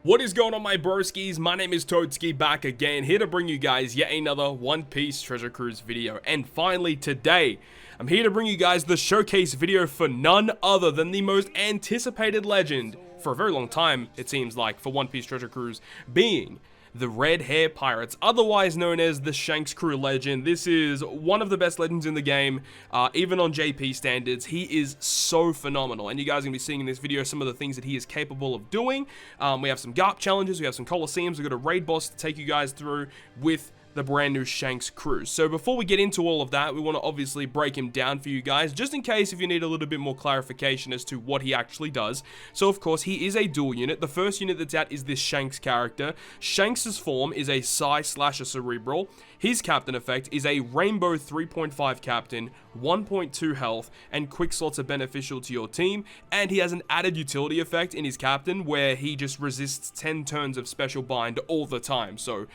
What is going on, my broskiis? My name is Toadskii, back again, here to bring you guys yet another One Piece Treasure Cruise video. And finally today, I'm here to bring you guys the showcase video for none other than the most anticipated legend for a very long time, it seems like, for One Piece Treasure Cruise, being the Red Hair Pirates, otherwise known as the Shanks crew legend. This is one of the best legends in the game, even on JP standards. He is so phenomenal, and you guys are going to be seeing in this video some of the things that he is capable of doing. We have some Garp challenges, we have some Colosseums, we've got a raid boss to take you guys through with the brand new Shanks crew. So before we get into all of that, we want to obviously break him down for you guys, just in case if you need a little bit more clarification as to what he actually does. So of course, he is a dual unit. The first unit that's out is this Shanks character. Shanks' form is a Psi/a Cerebral. His captain effect is a Rainbow 3.5 captain, 1.2 health, and quick slots are beneficial to your team. And he has an added utility effect in his captain where he just resists 10 turns of special bind all the time. So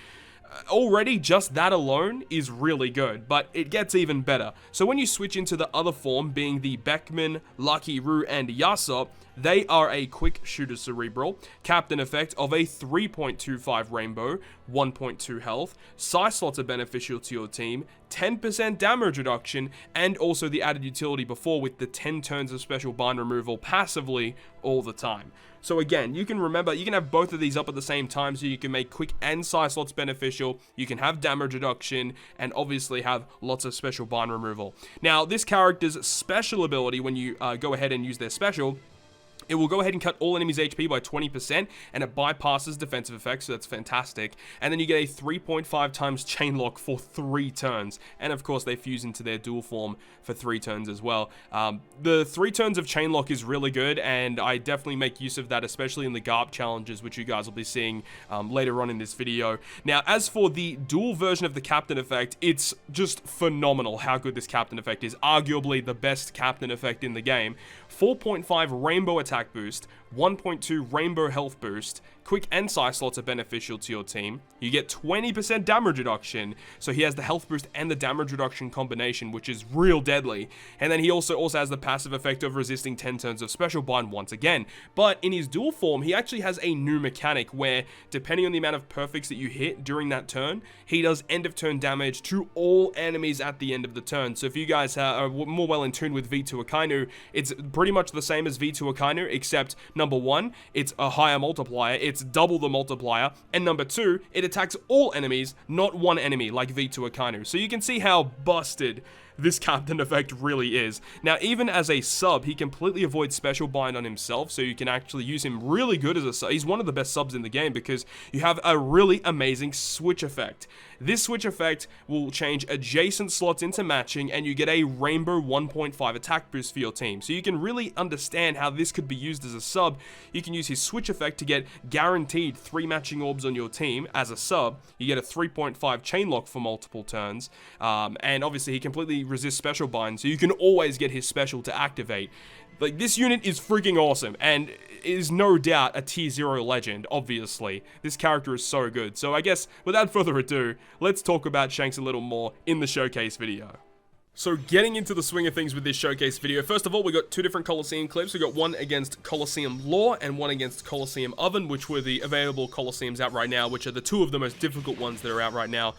already just that alone is really good, but it gets even better. So when you switch into the other form, being the Beckman, Lucky Roo, and Yasop, they are a quick shooter cerebral, captain effect of a 3.25 rainbow, 1.2 health, Psi slots are beneficial to your team, 10% damage reduction, and also the added utility before with the 10 turns of special bind removal passively all the time. So again, you can remember, you can have both of these up at the same time, so you can make quick and Psi slots beneficial, you can have damage reduction, and obviously have lots of special bind removal. Now, this character's special ability, when you go ahead and use their special, it will go ahead and cut all enemies' HP by 20%, and it bypasses defensive effects, so that's fantastic. And then you get a 3.5 times chain lock for 3 turns. And of course, they fuse into their dual form for 3 turns as well. The 3 turns of chain lock is really good, and I definitely make use of that, especially in the Garp challenges, which you guys will be seeing later on in this video. Now, as for the dual version of the captain effect, it's just phenomenal how good this captain effect is. Arguably the best captain effect in the game. 4.5 rainbow attack boost, 1.2 rainbow health boost, quick and Psi slots are beneficial to your team. You get 20% damage reduction, so he has the health boost and the damage reduction combination, which is real deadly. And then he also has the passive effect of resisting 10 turns of special bind once again. But in his dual form, he actually has a new mechanic where, depending on the amount of perfects that you hit during that turn, he does end of turn damage to all enemies at the end of the turn. So if you guys are more well in tune with V2 Akainu, it's pretty much the same as V2 Akainu, except number 1, it's a higher multiplier, it's double the multiplier, and number 2, it attacks all enemies, not one enemy like V2 Akainu. So you can see how busted this captain effect really is. Now, even as a sub, he completely avoids special bind on himself, so you can actually use him really good as a sub. He's one of the best subs in the game because you have a really amazing switch effect. This switch effect will change adjacent slots into matching, and you get a rainbow 1.5 attack boost for your team. So you can really understand how this could be used as a sub. You can use his switch effect to get guaranteed 3 matching orbs on your team as a sub. You get a 3.5 chain lock for multiple turns, and obviously he completely resists special bind, so you can always get his special to activate. Like, this unit is freaking awesome, and is no doubt a tier 0 legend, obviously. This character is so good. So I guess, without further ado, let's talk about Shanks a little more in the showcase video. So getting into the swing of things with this showcase video, first of all, we got 2 different Colosseum clips. We got one against Colosseum Law and one against Colosseum Oven, which were the available Colosseums out right now, which are the 2 of the most difficult ones that are out right now.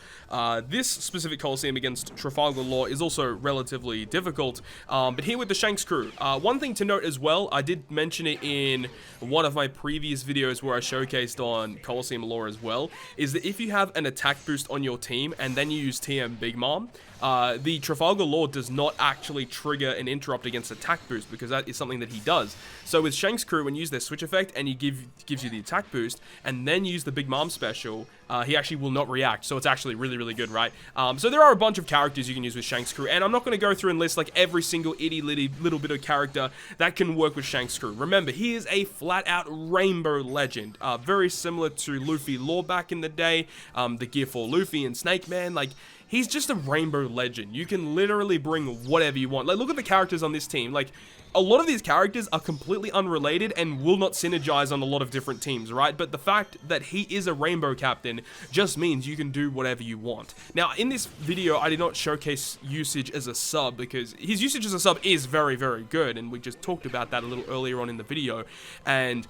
This specific Colosseum against Trafalgar Law is also relatively difficult, but here with the Shanks crew, one thing to note as well, I did mention it in one of my previous videos where I showcased on Colosseum Law as well, is that if you have an attack boost on your team and then you use TM Big Mom, the Trafalgar Law does not actually trigger an interrupt against attack boost, because that is something that he does. So with Shanks crew, when you use their switch effect and he gives you the attack boost and then use the Big Mom special, he actually will not react. So it's actually really, really good, right? So there are a bunch of characters you can use with Shanks crew, and I'm not going to go through and list like every single itty-litty little bit of character that can work with Shanks crew. Remember, he is a flat-out rainbow legend, very similar to Luffy Law back in the day, the Gear 4 Luffy and Snake Man. Like, he's just a rainbow legend. You can literally bring whatever you want. Like, look at the characters on this team. Like, a lot of these characters are completely unrelated and will not synergize on a lot of different teams, right? But the fact that he is a rainbow captain just means you can do whatever you want. Now, in this video, I did not showcase usage as a sub because his usage as a sub is very, very good, and we just talked about that a little earlier on in the video. And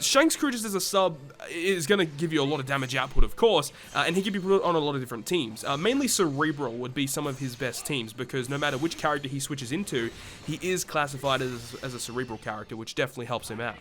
Shanks crew just as a sub is going to give you a lot of damage output, of course, and he can be put on a lot of different teams. Mainly Cerebral would be some of his best teams, because no matter which character he switches into, he is classified as a Cerebral character, which definitely helps him out.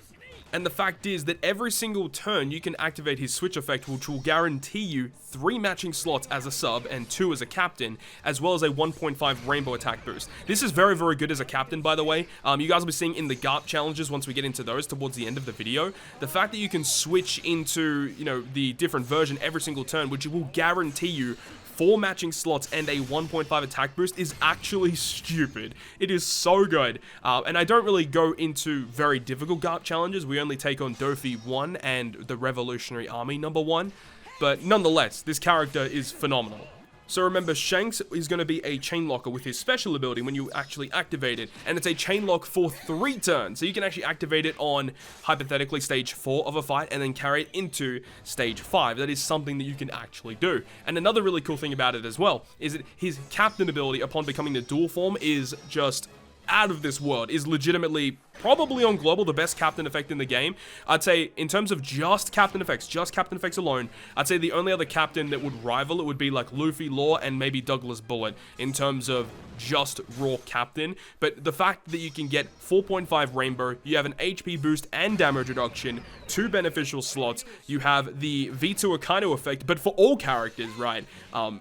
And the fact is that every single turn you can activate his switch effect, which will guarantee you 3 matching slots as a sub and 2 as a captain, as well as a 1.5 rainbow attack boost. This is very, very good as a captain, by the way. You guys will be seeing in the Garp challenges once we get into those towards the end of the video. The fact that you can switch into, you know, the different version every single turn, which will guarantee you 4 matching slots and a 1.5 attack boost, is actually stupid. It is so good. And I don't really go into very difficult Garp challenges. We only take on Dofi 1 and the Revolutionary Army number 1. But nonetheless, this character is phenomenal. So remember, Shanks is going to be a chain locker with his special ability when you actually activate it, and it's a chain lock for 3 turns, so you can actually activate it on, hypothetically, stage 4 of a fight, and then carry it into stage 5. That is something that you can actually do. And another really cool thing about it as well, is that his captain ability upon becoming the dual form is just out of this world, is legitimately, probably on global, the best captain effect in the game. I'd say, in terms of just captain effects alone, I'd say the only other captain that would rival it would be like Luffy, Law, and maybe Douglas Bullet, in terms of just raw captain. But the fact that you can get 4.5 rainbow, you have an HP boost and damage reduction, 2 beneficial slots, you have the V2 Akainu effect, but for all characters, right?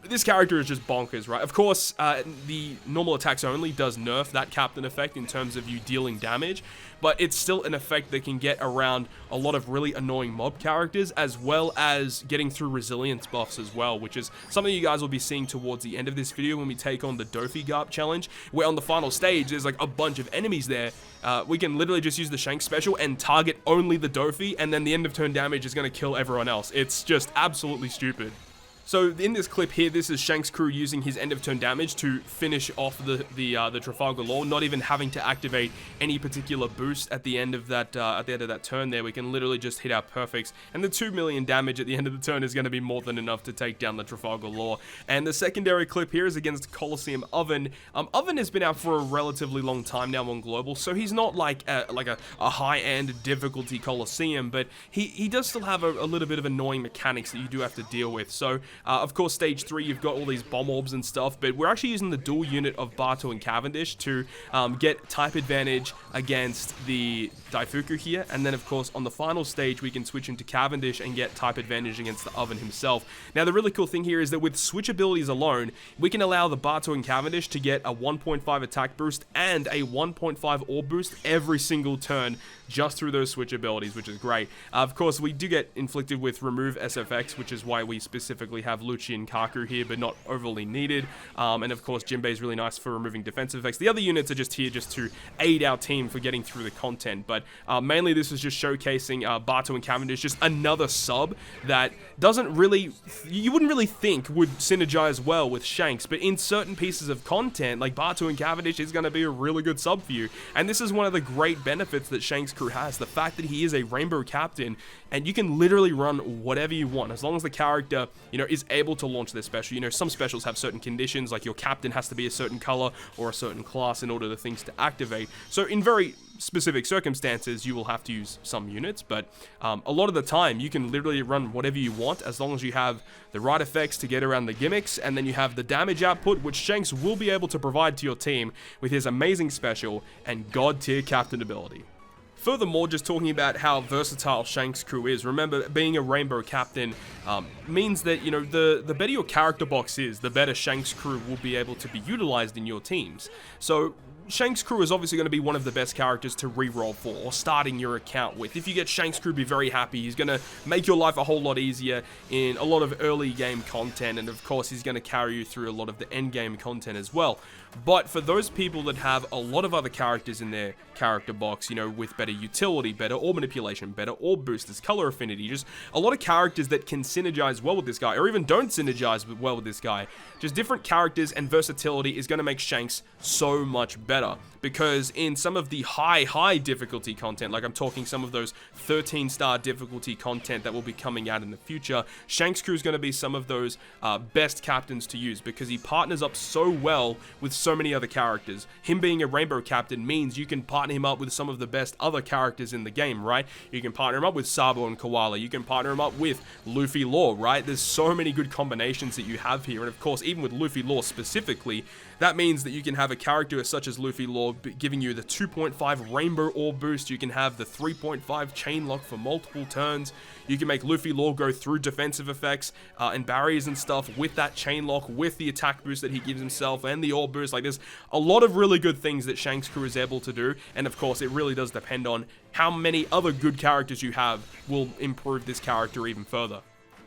This character is just bonkers, right? Of course, the normal attacks only does nerf that captain effect in terms of you dealing damage, but it's still an effect that can get around a lot of really annoying mob characters, as well as getting through resilience buffs as well, which is something you guys will be seeing towards the end of this video when we take on the Dofi Garp challenge, where on the final stage, there's like a bunch of enemies there. We can literally just use the Shanks special and target only the Dofi, and then the end of turn damage is going to kill everyone else. It's just absolutely stupid. So in this clip here, this is Shanks crew using his end of turn damage to finish off the Trafalgar Law, not even having to activate any particular boost at the end of that turn. There, we can literally just hit our perfects, and the 2 million damage at the end of the turn is going to be more than enough to take down the Trafalgar Law. And the secondary clip here is against Colosseum Owen. Owen has been out for a relatively long time now on global, so he's not like a high-end difficulty Colosseum, but he does still have a little bit of annoying mechanics that you do have to deal with. So of course, stage 3, you've got all these bomb orbs and stuff, but we're actually using the dual unit of Barto and Cavendish to get type advantage against the Daifuku here, and then of course on the final stage we can switch into Cavendish and get type advantage against the Oven himself. Now the really cool thing here is that with switch abilities alone, we can allow the Barto and Cavendish to get a 1.5 attack boost and a 1.5 orb boost every single turn just through those switch abilities, which is great. Of course, we do get inflicted with remove SFX, which is why we specifically have Lucci and Kaku here, but not overly needed. And of course, Jinbei is really nice for removing defensive effects. The other units are just here just to aid our team for getting through the content, but mainly this is just showcasing Barto and Cavendish, just another sub that doesn't really, you wouldn't really think would synergize well with Shanks, but in certain pieces of content, like Barto and Cavendish is going to be a really good sub for you. And this is one of the great benefits that Shanks crew has, the fact that he is a rainbow captain, and you can literally run whatever you want, as long as the character, you know, is able to launch their special. You know, some specials have certain conditions, like your captain has to be a certain color or a certain class in order for things to activate. So in very specific circumstances, you will have to use some units, but a lot of the time, you can literally run whatever you want, as long as you have the right effects to get around the gimmicks, and then you have the damage output, which Shanks will be able to provide to your team with his amazing special and god tier captain ability. Furthermore, just talking about how versatile Shanks crew is, remember, being a rainbow captain means that, you know, the better your character box is, the better Shanks crew will be able to be utilized in your teams. So Shanks crew is obviously going to be one of the best characters to reroll for, or starting your account with. If you get Shanks crew, be very happy. He's going to make your life a whole lot easier in a lot of early game content, and of course he's going to carry you through a lot of the end game content as well. But for those people that have a lot of other characters in their character box, you know, with better utility, better orb manipulation, better orb boosters, color affinity, just a lot of characters that can synergize well with this guy, or even don't synergize well with this guy, just different characters and versatility is going to make Shanks so much better. better, because in some of the high difficulty content, like I'm talking some of those 13-star difficulty content that will be coming out in the future, Shanks crew is going to be some of those best captains to use, because he partners up so well with so many other characters. Him being a rainbow captain means you can partner him up with some of the best other characters in the game, right? You can partner him up with Sabo and Koala, you can partner him up with Luffy Law, right? There's so many good combinations that you have here, and of course, even with Luffy Law specifically, that means that you can have a character such as Luffy Law giving you the 2.5 Rainbow Orb boost, you can have the 3.5 Chain Lock for multiple turns, you can make Luffy Law go through defensive effects and barriers and stuff with that Chain Lock, with the attack boost that he gives himself, and the Orb boost. Like, there's a lot of really good things that Shanks crew is able to do, and of course, it really does depend on how many other good characters you have will improve this character even further.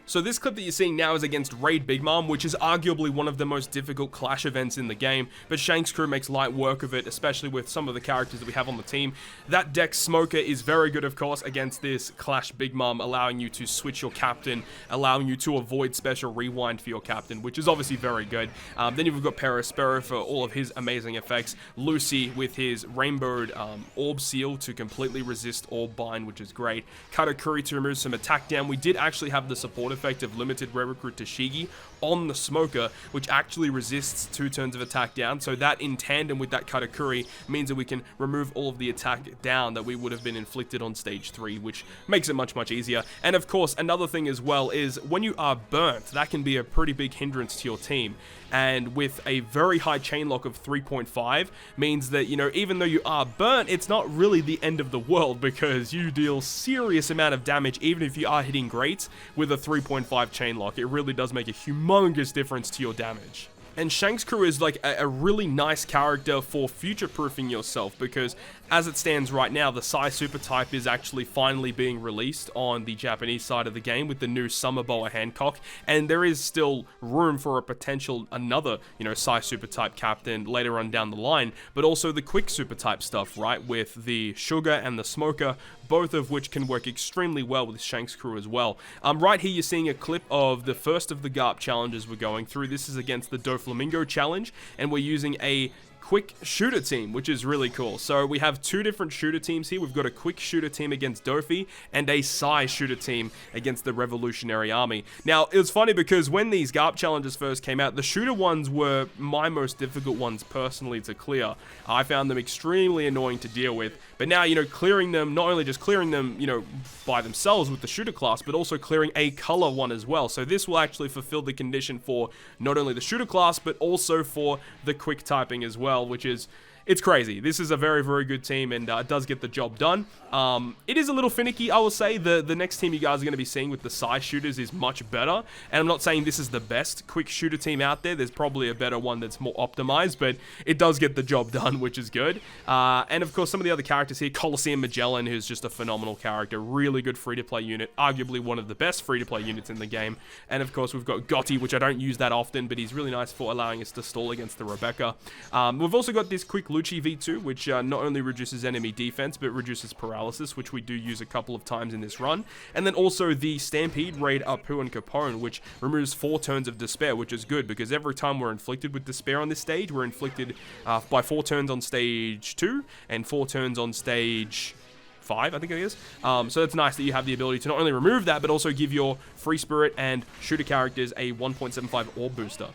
So this clip that you're seeing now is against Raid Big Mom, which is arguably one of the most difficult clash events in the game, but Shanks crew makes light work of it, especially with some of the characters that we have on the team. That deck Smoker is very good, of course, against this Clash Big Mom, allowing you to switch your captain, allowing you to avoid special rewind for your captain, which is obviously very good. Then you've got Perispero for all of his amazing effects, Lucy with his rainbowed Orb Seal to completely resist Orb Bind, which is great, Katakuri to remove some attack down. We did actually have the support effect of limited rare recruit Toshigi on the Smoker, which actually resists 2 turns of attack down, so that in tandem with that Katakuri means that we can remove all of the attack down that we would have been inflicted on stage 3, which makes it much easier. And of course, another thing as well is when you are burnt, that can be a pretty big hindrance to your team, and with a very high chain lock of 3.5 means that, you know, even though you are burnt, it's not really the end of the world, because you deal serious amount of damage even if you are hitting greats with a 3.5 chain lock. It really does make a humongous difference to your damage. And Shanks crew is like a really nice character for future-proofing yourself, because as it stands right now, the Sai Super type is actually finally being released on the Japanese side of the game with the new Summer Boa Hancock, and there is still room for a potential another, you know, Sai Super type captain later on down the line, but also the Quick Super type stuff, right, with the Sugar and the Smoker, both of which can work extremely well with Shanks crew as well. Right here you're seeing a clip of the first of the Garp challenges we're going through. This is against the Doflamingo challenge, and we're using a quick shooter team, which is really cool. So we have 2 different shooter teams here. We've got a quick shooter team against Dofi and a Sai shooter team against the Revolutionary Army. Now, it was funny because when these Garp challenges first came out, the shooter ones were my most difficult ones personally to clear. I found them extremely annoying to deal with, but now, you know, clearing them, not only just clearing them, you know, by themselves with the shooter class, but also clearing a color one as well. So this will actually fulfill the condition for not only the shooter class, but also for the quick typing as well, which is, it's crazy. This is a very good team, and it does get the job done. It is a little finicky, I will say. The next team you guys are going to be seeing with the Sai shooters is much better, and I'm not saying this is the best quick shooter team out there. There's probably a better one that's more optimized, but it does get the job done, which is good. And of course, some of the other characters here, Colosseum Magellan, who's just a phenomenal character, really good free-to-play unit, arguably one of the best free-to-play units in the game. And of course, we've got Gotti, which I don't use that often, but he's really nice for allowing us to stall against the Rebecca. We've also got this quick Lucci V2, which not only reduces enemy defense, but reduces paralysis, which we do use a couple of times in this run. And then also the Stampede Raid Apu and Capone, which removes 4 turns of despair, which is good, because every time we're inflicted with despair on this stage, we're inflicted by 4 turns on stage 2, and 4 turns on stage 5, I think it is. So that's nice that you have the ability to not only remove that, but also give your Free Spirit and Shooter characters a 1.75 Orb booster.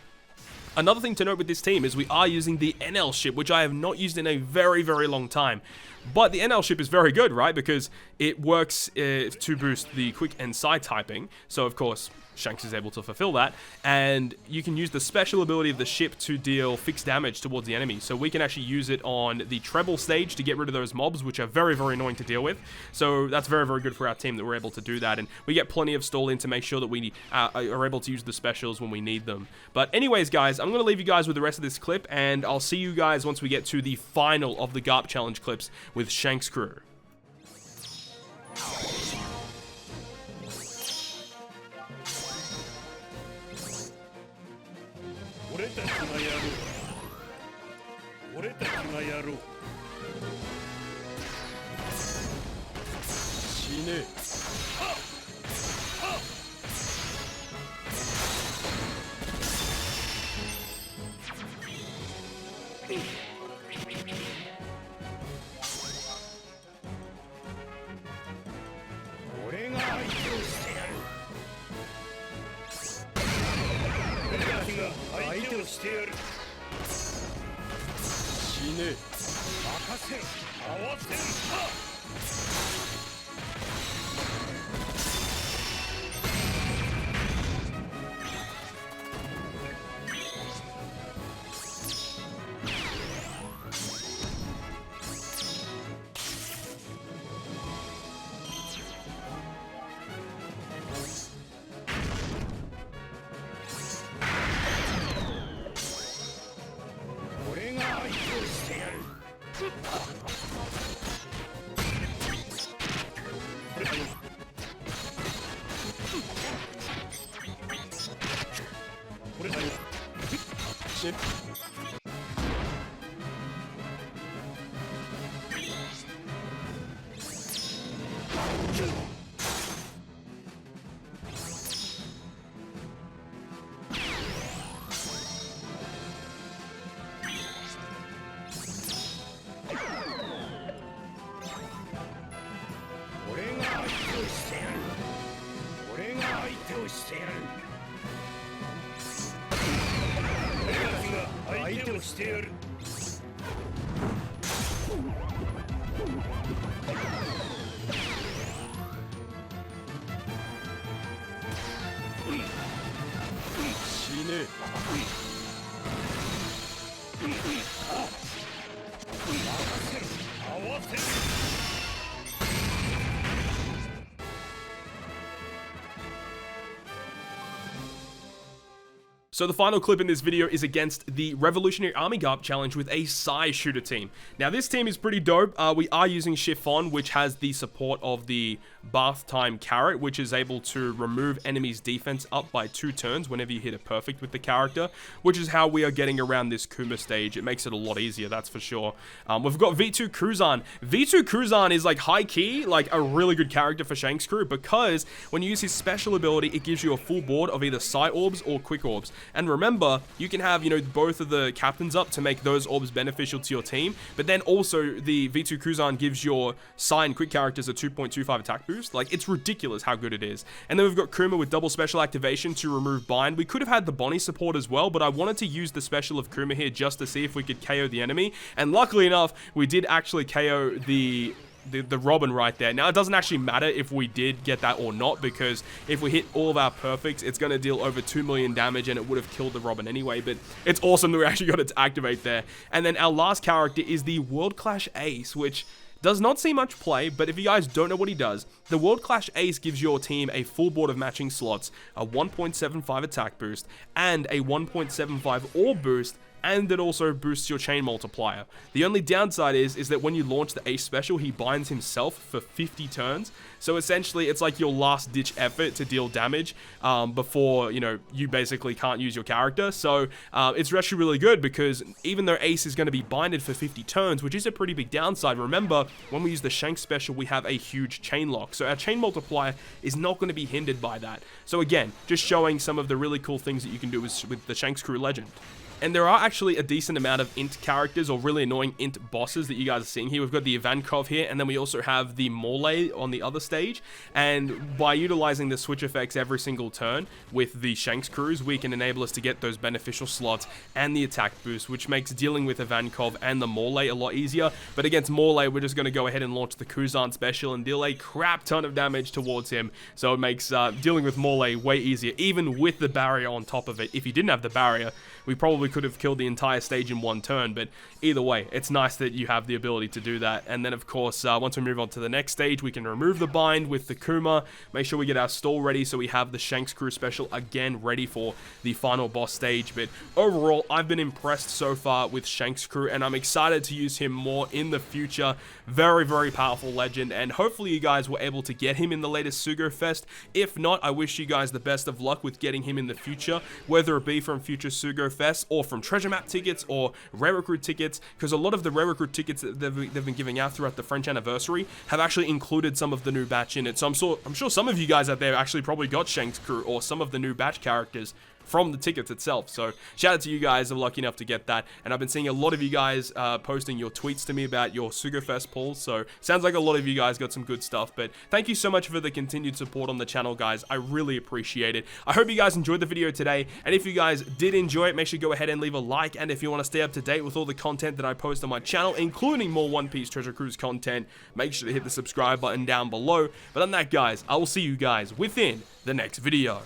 Another thing to note with this team is we are using the NL ship, which I have not used in a very long time. But the NL ship is very good, right? Because it works to boost the quick and side typing. So, of course, Shanks is able to fulfill that. And you can use the special ability of the ship to deal fixed damage towards the enemy. So we can actually use it on the treble stage to get rid of those mobs, which are very annoying to deal with. So that's very good for our team that we're able to do that. And we get plenty of stall in to make sure that we are able to use the specials when we need them. But anyways, guys, I'm going to leave you guys with the rest of this clip, and I'll see you guys once we get to the final of the Garp Challenge clips with Shanks crew. So the final clip in this video is against the Revolutionary Army Garp challenge with a Sai shooter team. Now this team is pretty dope. We are using Chiffon, which has the support of the Bath Time Carrot, which is able to remove enemies' defense up by 2 turns whenever you hit a perfect with the character, which is how we are getting around this Kuma stage. It makes it a lot easier, that's for sure. We've got V2 Cruzan. V2 Cruzan is like high key, like a really good character for Shanks' crew, because when you use his special ability, it gives you a full board of either Sai Orbs or Quick Orbs. And remember, you can have, you know, both of the captains up to make those orbs beneficial to your team, but then also the V2 Cruzan gives your Sai and Quick characters a 2.25 attack boost. Like, it's ridiculous how good it is. And then we've got Kuma with double special activation to remove bind. We could have had the Bonnie support as well, but I wanted to use the special of Kuma here just to see if we could KO the enemy. And luckily enough, we did actually KO the Robin right there. Now, it doesn't actually matter if we did get that or not, because if we hit all of our perfects, it's going to deal over 2 million damage, and it would have killed the Robin anyway. But it's awesome that we actually got it to activate there. And then our last character is the World Clash Ace, which does not see much play, but if you guys don't know what he does, the World Clash Ace gives your team a full board of matching slots, a 1.75 attack boost, and a 1.75 orb boost, and it also boosts your chain multiplier. The only downside is that when you launch the Ace special, he binds himself for 50 turns. So essentially, it's like your last ditch effort to deal damage before, you know, you basically can't use your character. So it's actually really good, because even though Ace is going to be binded for 50 turns, which is a pretty big downside, remember, when we use the Shanks special, we have a huge chain lock. So our chain multiplier is not going to be hindered by that. So again, just showing some of the really cool things that you can do with the Shanks crew legend. And there are actually a decent amount of int characters, or really annoying int bosses, that you guys are seeing here. We've got the Ivankov here, and then we also have the Morley on the other stage. And by utilizing the switch effects every single turn with the Shanks crews, we can enable us to get those beneficial slots and the attack boost, which makes dealing with Ivankov and the Morley a lot easier. But against Morley, we're just going to go ahead and launch the Kuzan special and deal a crap ton of damage towards him. So it makes dealing with Morley way easier, even with the barrier on top of it. If you didn't have the barrier, we probably could have killed the entire stage in one turn, but either way, it's nice that you have the ability to do that. And then, of course, once we move on to the next stage, we can remove the bind with the Kuma, make sure we get our stall ready so we have the Shanks crew special again ready for the final boss stage. But overall, I've been impressed so far with Shanks crew, and I'm excited to use him more in the future. Very, very powerful legend, and hopefully you guys were able to get him in the latest Sugo Fest. If not, I wish you guys the best of luck with getting him in the future, whether it be from future Sugo Fest or from treasure map tickets or rare recruit tickets, because a lot of the rare recruit tickets that they've been giving out throughout the French anniversary have actually included some of the new batch in it. So I'm sure some of you guys out there actually probably got Shanks crew or some of the new batch characters from the tickets itself. So shout out to you guys, I'm lucky enough to get that. And I've been seeing a lot of you guys posting your tweets to me about your Sugafest pulls. So sounds like a lot of you guys got some good stuff. But thank you so much for the continued support on the channel, guys. I really appreciate it. I hope you guys enjoyed the video today. And if you guys did enjoy it, make sure you go ahead and leave a like. And if you want to stay up to date with all the content that I post on my channel, including more One Piece Treasure Cruise content, make sure to hit the subscribe button down below. But on that, guys, I will see you guys within the next video.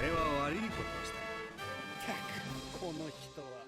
俺は悪いことをした。ったくこの人は。